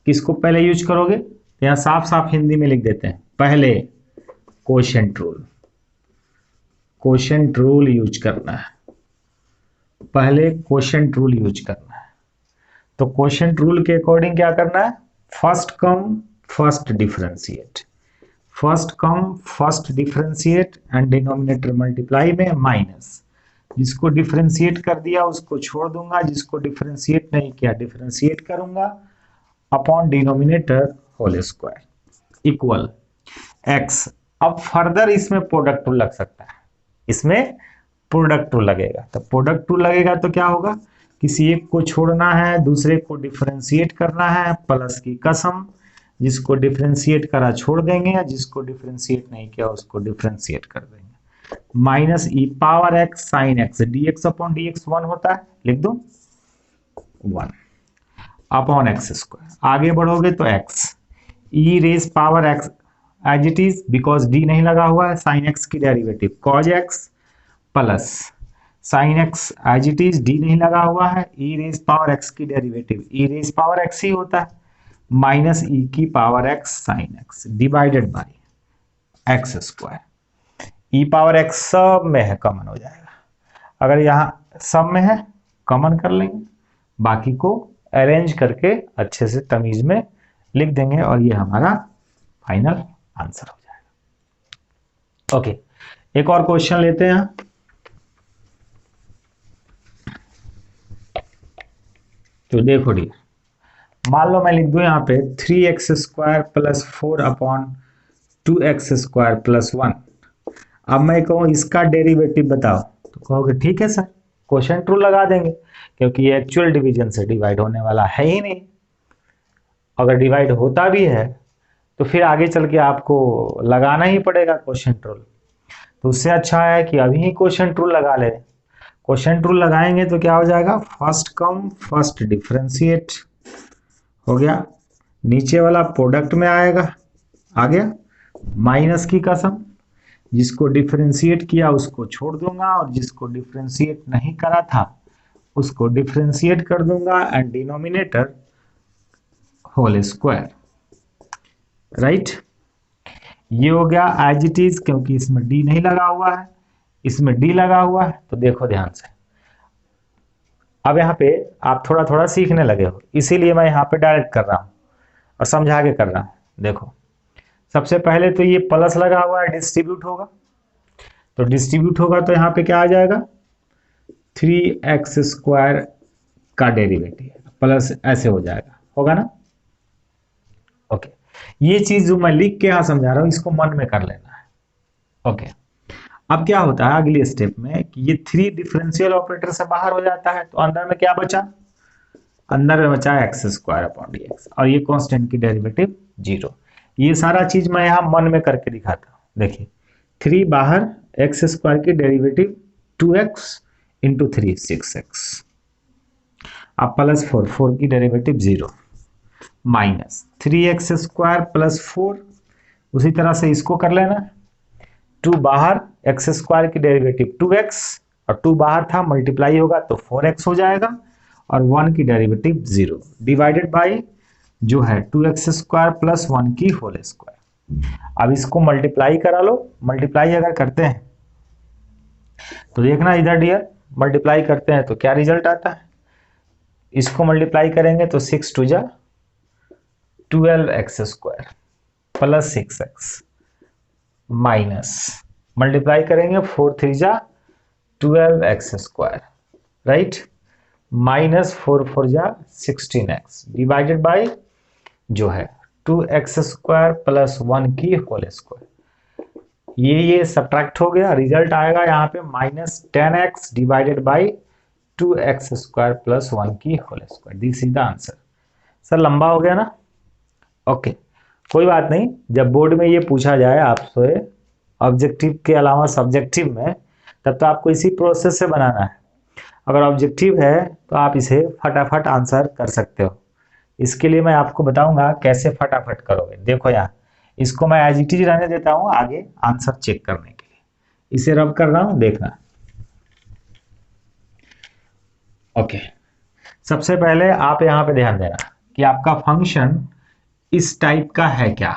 किसको पहले यूज करोगे, तो यहां साफ साफ हिंदी में लिख देते हैं, पहले quotient rule, quotient rule use करना है, पहले क्वोशंट रूल यूज करना है। तो क्वोशंट रूल के अकॉर्डिंग क्या करना है, first come first differentiate, first come first differentiate and denominator multiply में माइनस। जिसको डिफरेंशिएट कर दिया उसको छोड़ दूंगा, जिसको डिफरेंशिएट नहीं किया डिफरेंशिएट करूंगा, upon denominator whole square equal x. अब फर्दर इसमें प्रोडक्ट रूल लग सकता है, इसमें प्रोडक्ट रूल लगेगा। तो प्रोडक्ट रूल लगेगा तो क्या होगा, किसी एक को छोड़ना है दूसरे को डिफरेंशिएट करना है, प्लस की कसम, जिसको डिफरेंशिएट करा छोड़ देंगे, जिसको डिफरेंशिएट नहीं किया उसको डिफरेंशिएट कर देंगे। Minus e power x sine x, d x upon d x one होता है, लिख दो वन अपॉन एक्स स्क्वायर। आगे बढ़ोगे तो x e raise power x as it is, because d नहीं लगा हुआ है, साइन एक्स की derivative cos x plus sine x as it is, d नहीं लगा हुआ है, ई रेज पावर एक्स की derivative e raise power x ही होता है, माइनस ई की power x sine x divided by x square. E power x सब में है, कॉमन हो जाएगा। अगर यहाँ सब में है कॉमन कर लेंगे, बाकी को अरेंज करके अच्छे से तमीज में लिख देंगे, और ये हमारा फाइनल आंसर हो जाएगा। ओके, एक और क्वेश्चन लेते हैं। तो देखो डी, मान लो मैं लिख दूं यहाँ पे 3x² प्लस 4/2x² प्लस 1। अब मैं कहूँ इसका डेरिवेटिव बताओ, तो कहोगे ठीक है सर, क्वोशिएंट रूल लगा देंगे, क्योंकि ये एक्चुअल डिवीजन से डिवाइड होने वाला है ही नहीं। अगर डिवाइड होता भी है तो फिर आगे चल के आपको लगाना ही पड़ेगा क्वोशिएंट रूल। तो उससे अच्छा है कि अभी ही क्वोशिएंट रूल लगा ले। क्वोशिएंट रूल लगाएंगे तो क्या हो जाएगा, फर्स्ट कम फर्स्ट डिफरेंशिएट हो गया, नीचे वाला प्रोडक्ट में आएगा, आ गया, माइनस की कसम, जिसको डिफरेंशिएट किया उसको छोड़ दूंगा और जिसको डिफरेंशिएट नहीं करा था उसको डिफरेंशिएट कर दूंगा, and denominator whole square, right. ये हो गया एज इट इज, क्योंकि इसमें डी नहीं लगा हुआ है, इसमें डी लगा हुआ है। तो देखो ध्यान से, अब यहाँ पे आप थोड़ा थोड़ा सीखने लगे हो, इसीलिए मैं यहाँ पे डायरेक्ट कर रहा हूँ और समझा के कर रहा हूँ। देखो सबसे पहले तो ये प्लस लगा हुआ है, डिस्ट्रीब्यूट होगा, तो डिस्ट्रीब्यूट होगा तो यहाँ पे क्या आ जाएगा, 3x² का डेरिवेटिव प्लस ऐसे हो जाएगा, होगा ना। ओके, ये चीज जो मैं लिख के यहाँ समझा रहा हूँ इसको मन में कर लेना है। ओके, अब क्या होता है अगले स्टेप में कि ये 3 डिफरेंशियल ऑपरेटर से बाहर हो जाता है, तो अंदर में क्या बचा, अंदर में बचा x²/dx, और ये कांस्टेंट की डेरिवेटिव 0। ये सारा चीज मैं यहाँ मन में करके दिखाता हूँ। देखिए 3 बाहर, x² की डेरिवेटिव 2x इंटू 3 6x, अब प्लस 4 की डेरिवेटिव 0, माइनस 3x² प्लस 4, उसी तरह से इसको कर लेना, 2 बाहर, x² की डेरिवेटिव 2x और 2 बाहर था, मल्टीप्लाई होगा तो 4x हो जाएगा, और 1 की डेरिवेटिव 0 डिवाइडेड बाई जो है 2x² प्लस 1 की होल स्क्वायर। अब इसको मल्टीप्लाई करा लो, मल्टीप्लाई अगर करते हैं तो देखना इधर डियर, मल्टीप्लाई करते हैं तो क्या रिजल्ट आता है, इसको मल्टीप्लाई करेंगे तो 6 2 जा 12x² plus 6x, minus multiply करेंगे 4 3 जा 12x², राइट, माइनस 4 4 जा 16x डिवाइडेड बाई जो है 2x² प्लस 1 की होल स्क्वायर। ये सब्ट्रैक्ट हो गया, रिजल्ट आएगा यहाँ पे minus 10x divided by 2x² plus 1 की whole square. This is the answer. Sir लंबा हो गया ना, ओके कोई बात नहीं, जब बोर्ड में ये पूछा जाए आपसे ऑब्जेक्टिव के अलावा सब्जेक्टिव में, तब तो आपको इसी प्रोसेस से बनाना है। अगर ऑब्जेक्टिव है तो आप इसे फटाफट आंसर कर सकते हो। इसके लिए मैं आपको बताऊंगा कैसे फटाफट करोगे। देखो यहाँ, इसको मैं एज इट इज रहने देता हूँ, आगे आंसर चेक करने के लिए इसे रब कर रहा हूँ, देखना। ओके, सबसे पहले आप यहाँ पे ध्यान देना कि आपका फंक्शन इस टाइप का है क्या,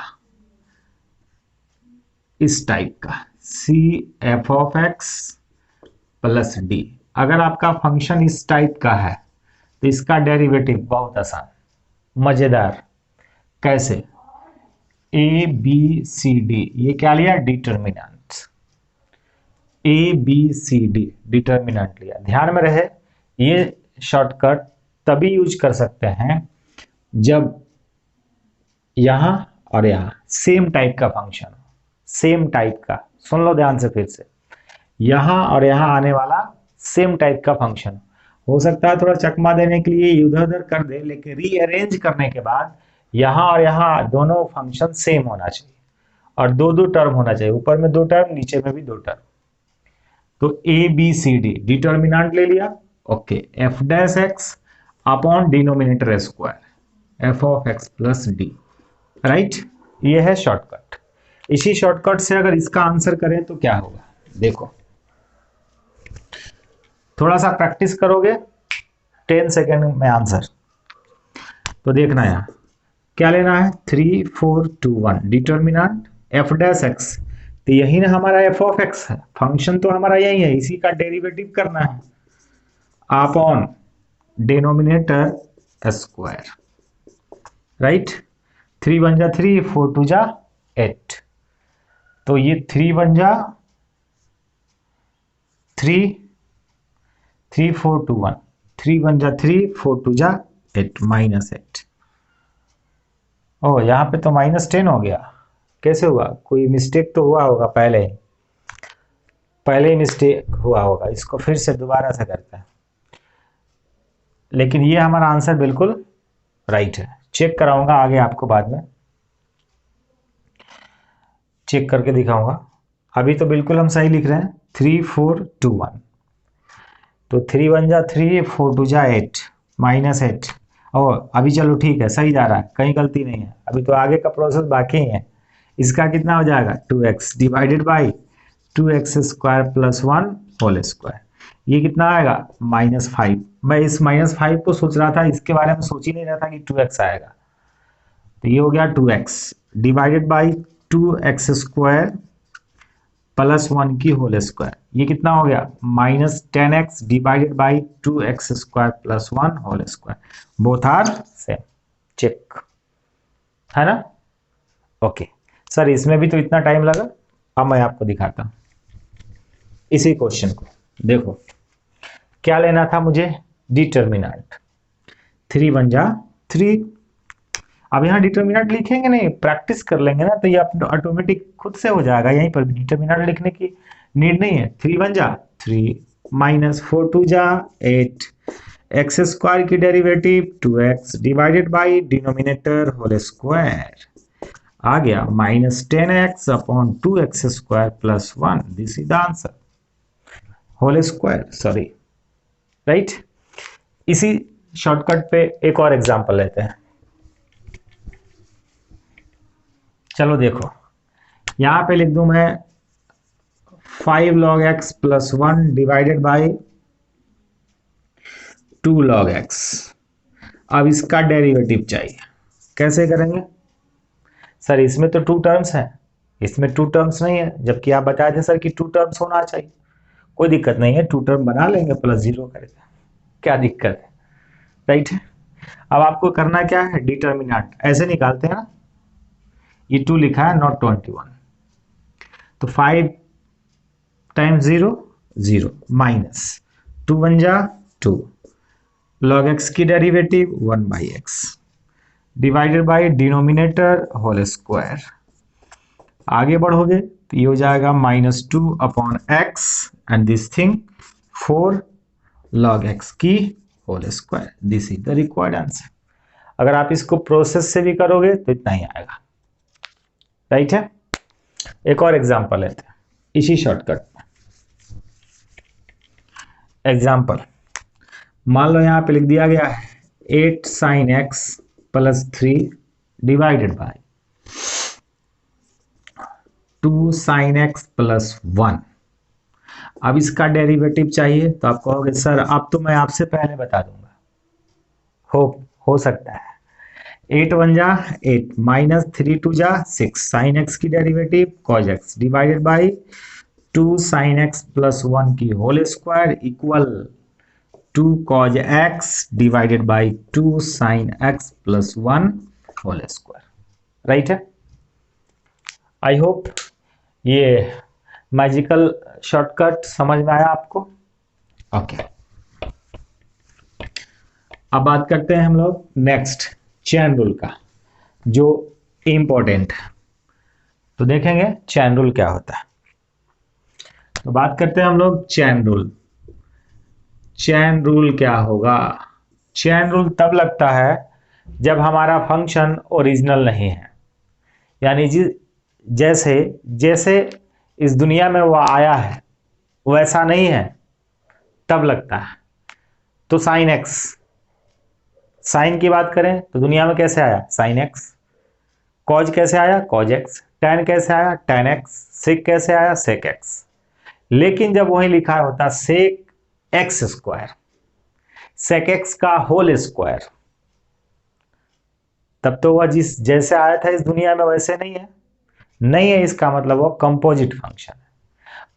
इस टाइप का CF(x) प्लस डी। अगर आपका फंक्शन इस टाइप का है तो इसका डेरिवेटिव बहुत आसान, मजेदार। कैसे, ABCD, ये क्या लिया, डिटर्मिनेंट, ABCD डिटर्मिनेंट लिया। ध्यान में रहे ये शॉर्टकट तभी यूज कर सकते हैं जब यहां और यहां सेम टाइप का फंक्शन हो, सेम टाइप का, सुन लो ध्यान से फिर से, यहां और यहां आने वाला सेम टाइप का फंक्शन हो सकता है, थोड़ा चकमा देने के लिए इधर उधर कर दे, लेकिन रीअरेंज करने के बाद यहां और यहां दोनों फंक्शन सेम होना चाहिए और दो दो टर्म होना चाहिए, ऊपर में 2 टर्म नीचे में भी 2 टर्म। तो ABCD डिटर्मिनेंट ले लिया, okay, f' upon denominator square f(x) plus D, right, ये है शॉर्टकट। इसी शॉर्टकट से अगर इसका आंसर करें तो क्या होगा, देखो थोड़ा सा प्रैक्टिस करोगे 10 सेकेंड में आंसर। तो देखना यहाँ क्या लेना है, 3 4 2 1 डिटर्मिनेंट f'(x), तो यही ना हमारा f(x) है, फंक्शन तो हमारा यही है, इसी का डेरिवेटिव करना है, अपॉन डिनोमिनेटर स्क्वायर, राइट, 3 1 जा 3 4 2 जा 8, तो ये 3 1 जा 3 3 4 2 1, 3 1 जा 3 4 2 जा 8 -8। ओह, यहाँ पे तो -10 हो गया, कैसे हुआ? कोई मिस्टेक तो हुआ होगा, पहले ही मिस्टेक हुआ होगा, इसको फिर से दोबारा से करते हैं। लेकिन ये हमारा आंसर बिल्कुल राइट है। चेक कराऊंगा आगे आपको, बाद में चेक करके दिखाऊंगा। अभी तो बिल्कुल हम सही लिख रहे हैं। 3 4 2 1, तो 3 1 जा 3, 4 2 जा 8, -8। और अभी चलो ठीक है, सही जा रहा है, कहीं गलती नहीं है। अभी तो आगे का प्रोसेस बाकी है। इसका कितना हो जाएगा? 2x divided by 2x² + 1 whole square. ये कितना आएगा? -5। मैं इस -5 को सोच रहा था, इसके बारे में सोच ही नहीं रहा था कि 2x आएगा। तो ये हो गया 2x डिवाइडेड बाई 2x² + 1 की होल स्क्वायर। ये कितना हो गया? -10x divided by 2x² + 1 whole square. Both are same. Check है ना? ओके सर, इसमें भी तो इतना टाइम लगा। अब मैं आपको दिखाता हूं इसी क्वेश्चन को। देखो क्या लेना था मुझे? डिटर्मिनेंट। 3 1 जा 3। अब यहाँ डिटर्मिनेंट लिखेंगे नहीं, प्रैक्टिस कर लेंगे ना, तो ये ऑटोमेटिक खुद से हो जाएगा। यहीं पर डिटर्मिनेंट लिखने की नीड नहीं है। 3 1 जा 3 -4 2 जा 8, x² की derivative 2x divided by denominator whole square आ गया -10x upon 2x² + 1। This is the answer, whole square, sorry, right. इसी शॉर्टकट पे एक और एग्जांपल लेते हैं। चलो देखो, यहां पे लिख दूं मैं 5 log x + 1 divided by 2 log x। अब इसका डेरिवेटिव चाहिए, कैसे करेंगे? सर इसमें तो 2 टर्म्स हैं, इसमें 2 टर्म्स नहीं है, जबकि आप बताए थे सर कि 2 टर्म्स होना चाहिए। कोई दिक्कत नहीं है, 2 टर्म बना लेंगे, +0 करके, क्या दिक्कत है, राइट है। अब आपको करना क्या है? डिटर्मिनेंट ऐसे निकालते हैं ना, ये 2 लिखा है, नॉट 21, तो 5 टाइम्स 0 0 -2 1 जा 2 log x की derivative 1/x divided by denominator whole square. आगे बढ़ोगे तो ये हो जाएगा -2 upon x and this thing 4 log x की whole square. This is the required answer. अगर आप इसको प्रोसेस से भी करोगे तो इतना ही आएगा, राइट है। एक और एग्जांपल लेते हैं इसी शॉर्टकट में। एग्जांपल मान लो यहां पे लिख दिया गया है 8 sin x + 3 divided by 2 sin x + 1। अब इसका डेरिवेटिव चाहिए, तो आप कहोगे सर अब तो मैं आपसे पहले बता दूंगा, हो सकता है। 8 1 जा 8 -3 2 जा 6 sin x की derivative cos x divided by 2 sin x + 1 की whole square equal 2 cos x divided by 2 sin x + 1 whole square, right है। आई होप ये मैजिकल शॉर्टकट समझ में आया आपको। ओके अब बात करते हैं हम लोग नेक्स्ट चेन रूल का, जो इंपॉर्टेंट है। तो देखेंगे चेन रूल क्या होता है। तो बात करते हैं हम लोग चेन रूल। चेन रूल क्या होगा? चेन रूल तब लगता है जब हमारा फंक्शन ओरिजिनल नहीं है, यानी जैसे जैसे इस दुनिया में वो आया है वैसा नहीं है, तब लगता है। तो साइन एक्स, साइन की बात करें तो दुनिया में कैसे आया? Sine x. कॉज कैसे आया? Cos x. टैन कैसे आया? Tan x. सेक कैसे आया? Sec x. लेकिन जब वही लिखा होता सेक x², सेक एक्स का होल स्क्वायर, तब तो वह जिस जैसे आया था इस दुनिया में वैसे नहीं है। नहीं है इसका मतलब वो कंपोजिट फंक्शन है,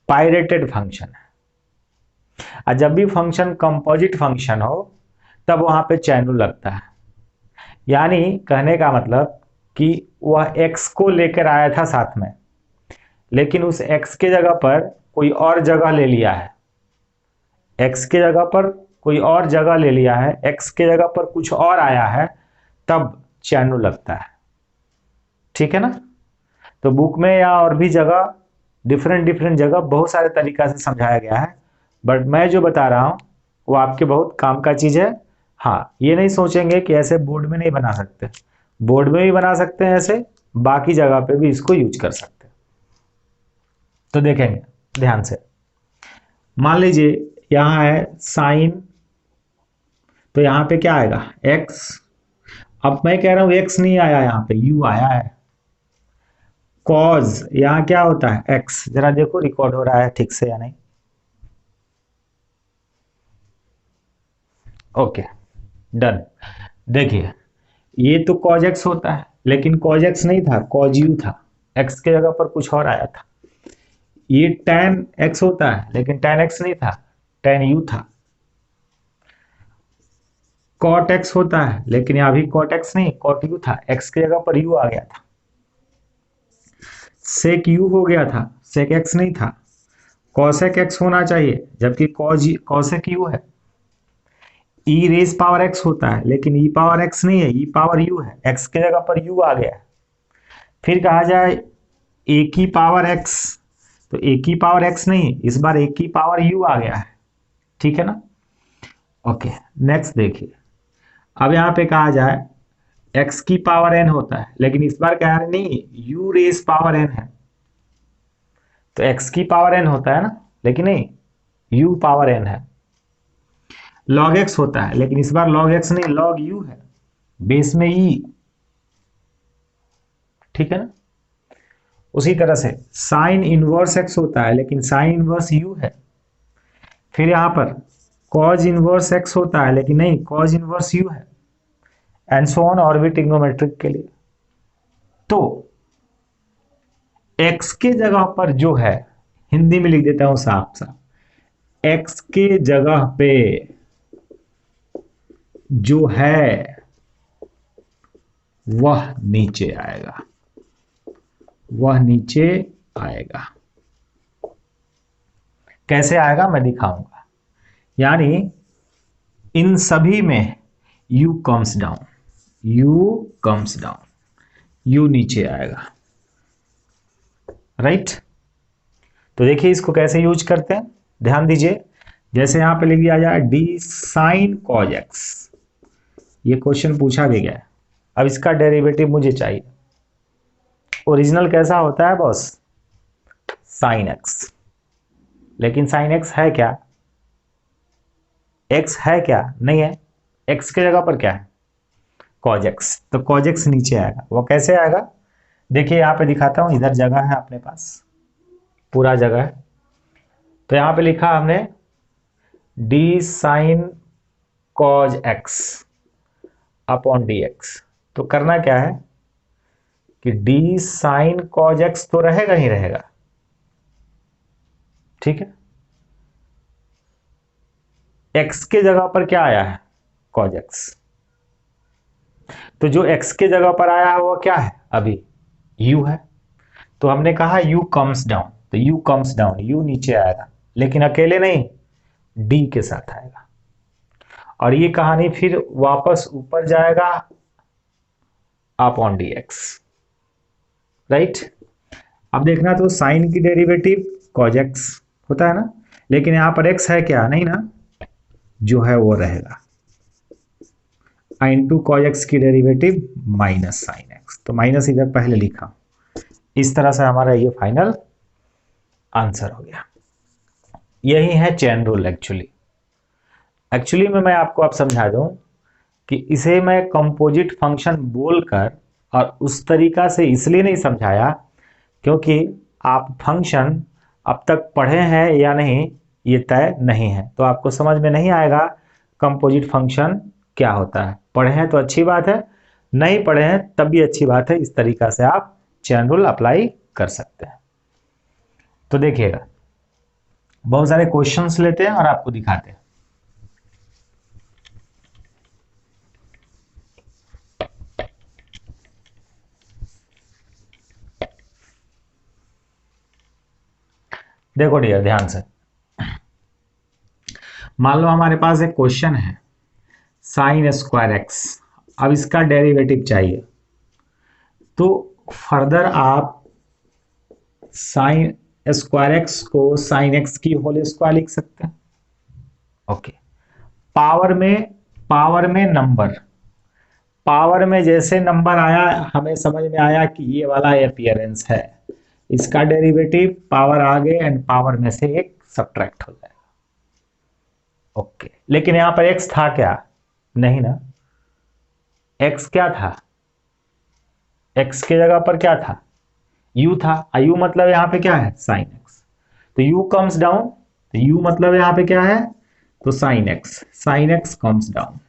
पायरेटेड फंक्शन है। और जब भी फंक्शन कंपोजिट फंक्शन हो तब वहां पे चेन रूल लगता है। यानी कहने का मतलब कि वह x को लेकर आया था साथ में, लेकिन उस x के जगह पर कोई और जगह ले लिया है। x के जगह पर कोई और जगह ले लिया है, x के जगह पर कुछ और आया है, तब चैन रूल लगता है। ठीक है ना। तो बुक में या और भी जगह डिफरेंट डिफरेंट जगह बहुत सारे तरीका से समझाया गया है, बट मैं जो बता रहा हूं वो आपके बहुत काम का चीज है। हाँ, ये नहीं सोचेंगे कि ऐसे बोर्ड में नहीं बना सकते, बोर्ड में भी बना सकते हैं, ऐसे बाकी जगह पे भी इसको यूज कर सकते हैं। तो देखेंगे ध्यान से, मान लीजिए यहां है साइन, तो यहां पे क्या आएगा x। अब मैं कह रहा हूं x नहीं आया, यहां पे u आया है। कॉज यहां क्या होता है x, जरा देखो रिकॉर्ड हो रहा है ठीक से या नहीं। Okay done. देखिए ये तो कॉज एक्स होता है, लेकिन कॉज एक्स नहीं था, कॉज यू था, एक्स के जगह पर कुछ और आया था। ये tan एक्स होता है, लेकिन tan एक्स नहीं था, tan यू था। कॉट एक्स होता है, लेकिन यहां भी कॉट एक्स नहीं, कॉट यू था, एक्स की जगह पर यू आ गया था। सेक यू हो गया था, सेक एक्स नहीं था। कॉसेक एक्स होना चाहिए, जबकि कॉसेक यू है। ई रेस पावर एक्स होता है, लेकिन ई पावर एक्स नहीं है, ई पावर यू है, एक्स की जगह पर यू आ गया है। फिर कहा जाए ए की पावर एक्स, तो ए की पावर एक्स नहीं, इस बार ए की पावर यू आ गया है। ठीक है ना। ओके नेक्स्ट देखिए, अब यहां पे कहा जाए x की पावर n होता है, लेकिन इस बार क्या है, नहीं u रेस पावर n है, तो x की पावर n होता है ना, लेकिन नहीं u पावर n है। log x होता है, लेकिन इस बार log x नहीं log u है, बेस में e। ठीक है ना। उसी तरह से साइन इनवर्स x होता है, लेकिन साइन इनवर्स u है। फिर यहां पर cos इनवर्स x होता है, लेकिन नहीं cos इनवर्स u है, एंड सो ऑन, और भी ट्रिग्नोमेट्रिक के लिए। तो x के जगह पर जो है, हिंदी में लिख देता हूं साफ साफ, x के जगह पे जो है वह नीचे आएगा, वह नीचे आएगा। कैसे आएगा मैं दिखाऊंगा। यानी इन सभी में u comes down, u comes down, u नीचे आएगा। राइट। तो देखिए इसको कैसे यूज करते हैं, ध्यान दीजिए। जैसे यहां पे लिख दिया जाए डी साइन कॉज एक्स, ये क्वेश्चन पूछा भी गया है। अब इसका डेरिवेटिव मुझे चाहिए। ओरिजिनल कैसा होता है बॉस, साइन एक्स, लेकिन साइन एक्स है क्या, एक्स है क्या, नहीं है। एक्स के जगह पर क्या है कॉज एक्स, तो कॉज एक्स नीचे आएगा। वो कैसे आएगा, देखिए यहां पे दिखाता हूं, इधर जगह है अपने पास, पूरा जगह है। तो यहां पे लिखा हमने D sign cos x upon d x. तो करना क्या है कि डी साइन कॉज एक्स तो रहेगा ही रहेगा। ठीक है, एक्स के जगह पर क्या आया है कॉज एक्स, तो जो एक्स के जगह पर आया है वो क्या है अभी u है। तो हमने कहा u कम्स डाउन, तो u कम्स डाउन, u नीचे आएगा, लेकिन अकेले नहीं d के साथ आएगा। और ये कहानी फिर वापस ऊपर जाएगा अपॉन डी एक्स। राइट। अब देखना, तो साइन की डेरिवेटिव कॉज एक्स होता है ना, लेकिन यहां पर x है क्या, नहीं ना, जो है वो रहेगा इंटू कॉज एक्स की डेरिवेटिव माइनस साइन एक्स, तो माइनस इधर पहले लिखा। इस तरह से हमारा ये फाइनल आंसर हो गया। यही है चेन रूल। एक्चुअली में मैं आपको अब समझा दूं कि इसे मैं कंपोजिट फंक्शन बोलकर और उस तरीका से इसलिए नहीं समझाया क्योंकि आप फंक्शन अब तक पढ़े हैं या नहीं ये तय नहीं है, तो आपको समझ में नहीं आएगा कंपोजिट फंक्शन क्या होता है। पढ़े हैं तो अच्छी बात है, नहीं पढ़े हैं तब भी अच्छी बात है। इस तरीका से आप चेन रूल अप्लाई कर सकते हैं। तो देखिएगा बहुत सारे क्वेश्चंस लेते हैं और आपको दिखाते हैं। देखो डियर ध्यान से, मान लो हमारे पास एक क्वेश्चन है साइन स्क्वायर एक्स, अब इसका डेरिवेटिव चाहिए, तो फर्दर आप साइन स्क्वायर एक्स को साइन एक्स की होल स्क्वायर लिख सकते हैं। ओके, पावर में नंबर, पावर में जैसे नंबर आया हमें समझ में आया कि ये वाला अपीयरेंस है, इसका डेरिवेटिव पावर आगे एंड पावर में से एक सब्ट्रैक्ट हो जाएगा। ओके, लेकिन यहां पर एक्स था क्या? नहीं ना, एक्स क्या था? एक्स के जगह पर क्या था? u था। u मतलब यहां पे क्या है? Sine x. तो u कम्स डाउन, तो u मतलब यहां पे क्या है? तो साइन एक्स कम्स डाउन,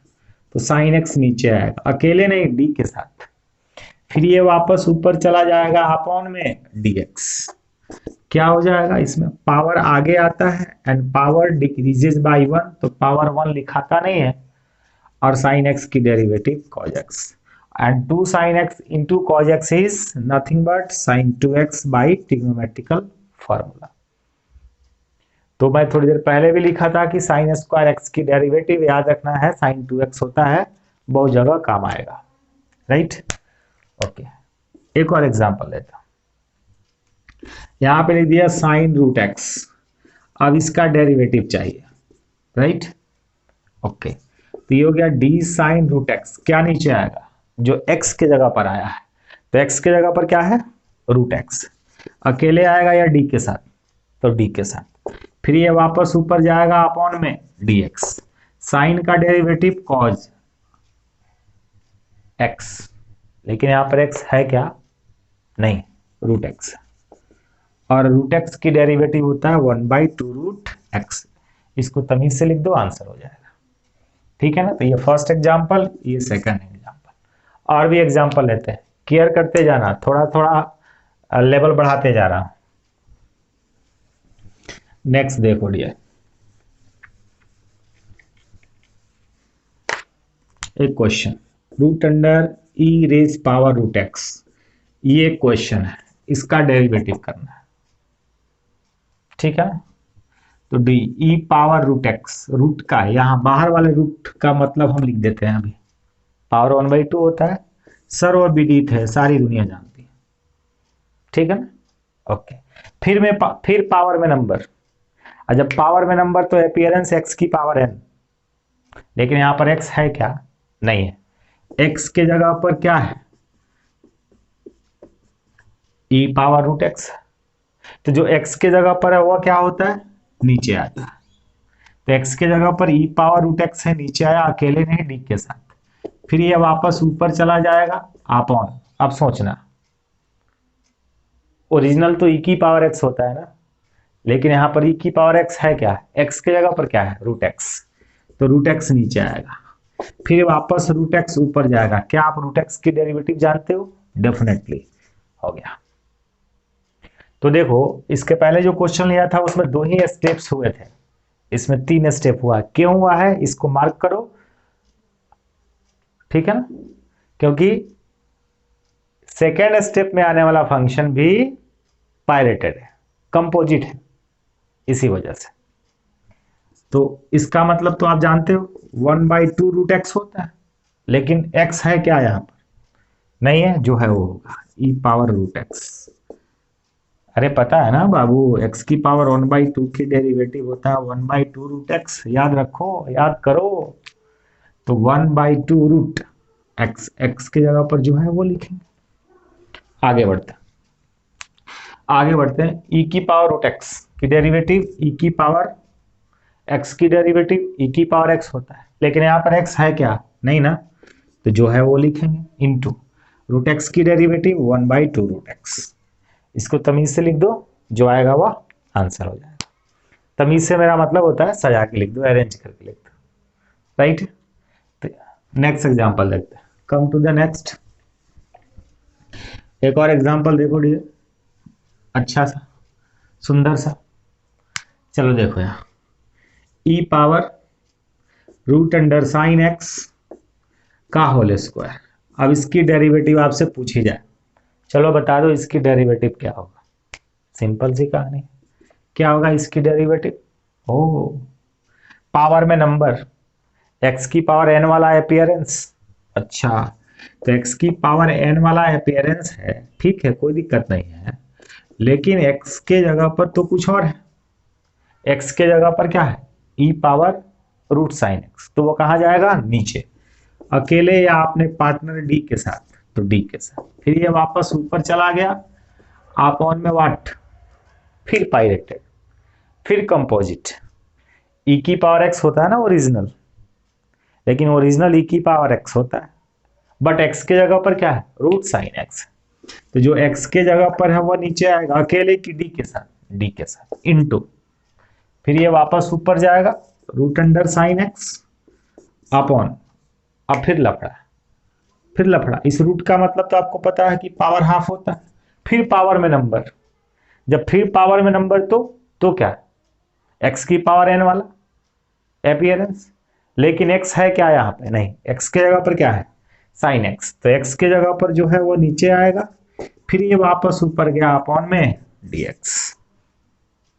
तो साइन एक्स नीचे आएगा, अकेले नहीं डी के साथ। फिर ये वापस ऊपर चला जाएगा अपॉन में dx। क्या हो जाएगा? इसमें पावर आगे आता है एंड पावर डिक्रीजेस बाय 1, तो पावर 1 लिखाता नहीं है, और साइन एक्स की derivative cos x, and 2 sin x into cos x is nothing but sin 2x by trigonometrical formula। तो मैं थोड़ी देर पहले भी लिखा था कि साइन स्क्वायर एक्स की डेरिवेटिव याद रखना है sin 2x होता है, बहुत जगह काम आएगा, राइट। ओके, एक और एग्जांपल लेता हूं, यहां पे लिख दिया साइन रूट एक्स, अब इसका डेरिवेटिव चाहिए, राइट। ओके, तो ये हो गया डी साइन रूट एक्स, क्या नीचे आएगा? जो x के जगह पर आया है, तो x के जगह पर क्या है? रूट एक्स, अकेले आएगा या d के साथ? तो d के साथ। फिर ये वापस ऊपर जाएगा अपॉन में dx, साइन का डेरिवेटिव cos x, लेकिन यहां पर x है क्या? नहीं, रूट एक्स, और रूट एक्स की डेरिवेटिव होता है 1/2 रूट एक्स। इसको तमीज से लिख दो, आंसर हो जाएगा, ठीक है ना। तो ये फर्स्ट एग्जाम्पल, ये सेकंड एग्जाम्पल। और भी एग्जाम्पल लेते हैं, केयर करते जाना, थोड़ा थोड़ा लेवल बढ़ाते जा रहा हूं। नेक्स्ट देखो डियर, एक क्वेश्चन, रूट अंडर ई रेज पावर रूट एक्स, ये एक क्वेश्चन है, इसका डेरिवेटिव करना है, ठीक है। तो d e power root x, root का यहां बाहर वाले रूट का मतलब हम लिख देते हैं, अभी पावर 1/2 होता है, सर और विदित है, सारी दुनिया जानती है, ठीक है ना। ओके, फिर पावर में नंबर, और जब पावर में नंबर तो अपीयरेंस एक्स की पावर n, लेकिन यहां पर x है क्या? नहीं है, x के जगह पर क्या है? e पावर रूट एक्स, तो जो x के जगह पर है वो क्या होता है? नीचे आता है, तो x के जगह पर e पावर रूट एक्स है, नीचे आया, अकेले नहीं d के साथ। फिर ये वापस ऊपर चला जाएगा अपॉन, अब सोचना, ओरिजिनल तो e की पावर x होता है ना, लेकिन यहां पर e की पावर x है क्या? x के जगह पर क्या है? रूट एक्स, तो रूट एक्स नीचे आएगा, फिर वापस रूट एक्स ऊपर जाएगा। क्या आप रूट एक्स की डेरिवेटिव जानते हो? डेफिनेटली, हो गया। तो देखो, इसके पहले जो क्वेश्चन लिया था उसमें 2 ही स्टेप्स हुए थे, इसमें 3 स्टेप हुआ है। क्यों हुआ है इसको मार्क करो, ठीक है ना, क्योंकि सेकेंड स्टेप में आने वाला फंक्शन भी पायरेटेड है, कंपोजिट है, इसी वजह से। तो इसका मतलब तो आप जानते हो 1/2 रूट एक्स होता है, लेकिन x है क्या यहां पर? नहीं है, जो है वो होगा e पावर रूट एक्स। अरे पता है ना बाबू, x की पावर 1/2 की डेरिवेटिव होता है 1/2 रूट एक्स, याद रखो, याद करो। तो 1/2 रूट एक्स, x की जगह पर जो है वो लिखेंगे। आगे बढ़ते हैं, e की पावर रूट एक्स की डेरिवेटिव, e की पावर x की डेरिवेटिव e की पावर x होता है, लेकिन यहाँ पर x है क्या? नहीं ना, तो जो है वो लिखेंगे इनटू रूट एक्स की डेरिवेटिव 1/2 रूट एक्स। इसको तमीज से लिख दो, जो आएगा वो आंसर हो जाएगा। तमीज से मेरा मतलब होता है सजा के लिख दो, अरेंज करके लिख दो, राइट। तो नेक्स्ट एग्जांपल देखते हैं, कम टू द नेक्स्ट। एक और एग्जांपल देखो डियर, अच्छा सा, सुंदर सा, चलो देखो यहाँ, e power root under sine x का होल स्क्वायर। अब इसकी डेरिवेटिव आपसे पूछी जाए, चलो बता दो इसकी डेरिवेटिव क्या होगा। सिंपल सी कहानी, क्या होगा इसकी डेरिवेटिव? ओ, पावर में नंबर, x की पावर n वाला अपीयरेंस। अच्छा, तो x की पावर n वाला अपीयरेंस है, ठीक है, कोई दिक्कत नहीं है, लेकिन x के जगह पर तो कुछ और है। x के जगह पर क्या है, e power root sine x, तो वो कहाँ जाएगा, नीचे, अकेले या आपने पार्टनर d के साथ, तो d के साथ, फिर ये वापस ऊपर चला गया, अपॉन में वाट, फिर पायरेटेड, फिर कंपोजिट। e की पावर x होता है ना ओरिजिनल, लेकिन ओरिजिनल e की पावर x होता है, बट x के जगह पर क्या है, रूट साइन x, तो जो x के जगह पर है वो नीचे आएगा अकेले की d के साथ इनटू, फिर ये वापस ऊपर जाएगा root under sine x upon, अब फिर लफड़ा, इस रूट का मतलब तो आपको पता है कि पावर हाफ होता है, फिर पावर में नंबर, जब फिर पावर में नंबर तो क्या है, x की पावर n वाला अपीयरेंस, लेकिन x है क्या यहाँ पे, नहीं, x के जगह पर क्या है, साइन x, तो x के जगह पर जो है वो नीचे आएगा, फिर ये वापस ऊपर गया अपॉन में dx।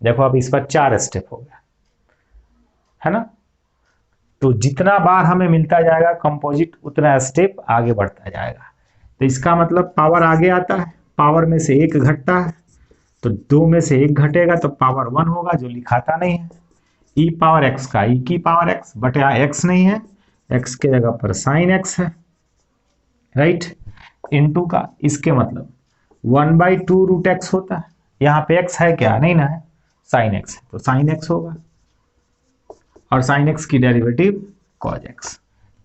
देखो अब इस पर 4 स्टेप हो गया है ना, तो जितना बार हमें मिलता जाएगा कंपोजिट उतना स्टेप आगे बढ़ता जाएगा, तो इसका मतलब पावर आगे आता है, पावर में से एक घटता है, तो 2 में से एक घटेगा तो पावर 1 होगा, जो लिखाता नहीं है, e पावर x का e की पावर x, बट यहाँ x नहीं है, x के जगह पर साइन x है, राइट, इनटू का, इसके मतलब 1/2 रूट x होता है, यहाँ पे x है क्या, नहीं ना है, साइन x है, तो साइन x होगा, और साइन x की डेरिवेटिव कॉज x,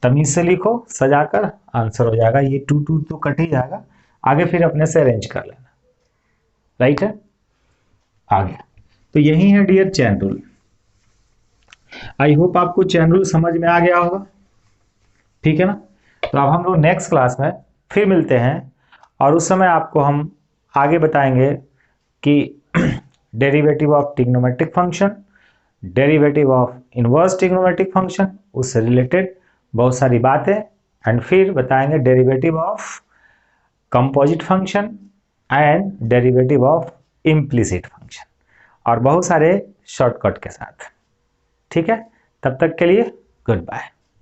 तमीज से लिखो, सजाकर आंसर हो जाएगा, ये 2 तो कट ही जाएगा, आगे फिर अपने से अरेंज कर लेना, राइट है, आगे। तो यही है dear chain rule. I hope आपको चैन रूल समझ में आ गया होगा, ठीक है ना। तो अब हम लोग नेक्स्ट क्लास में फिर मिलते हैं, और उस समय आपको हम आगे बताएंगे कि derivative of trigonometric function, derivative of inverse trigonometric function, उससे रिलेटेड बहुत सारी बातें, एंड फिर बताएंगे derivative of composite function and derivative of implicit function, और बहुत सारे शॉर्टकट के साथ, ठीक है। तब तक के लिए गुड बाय।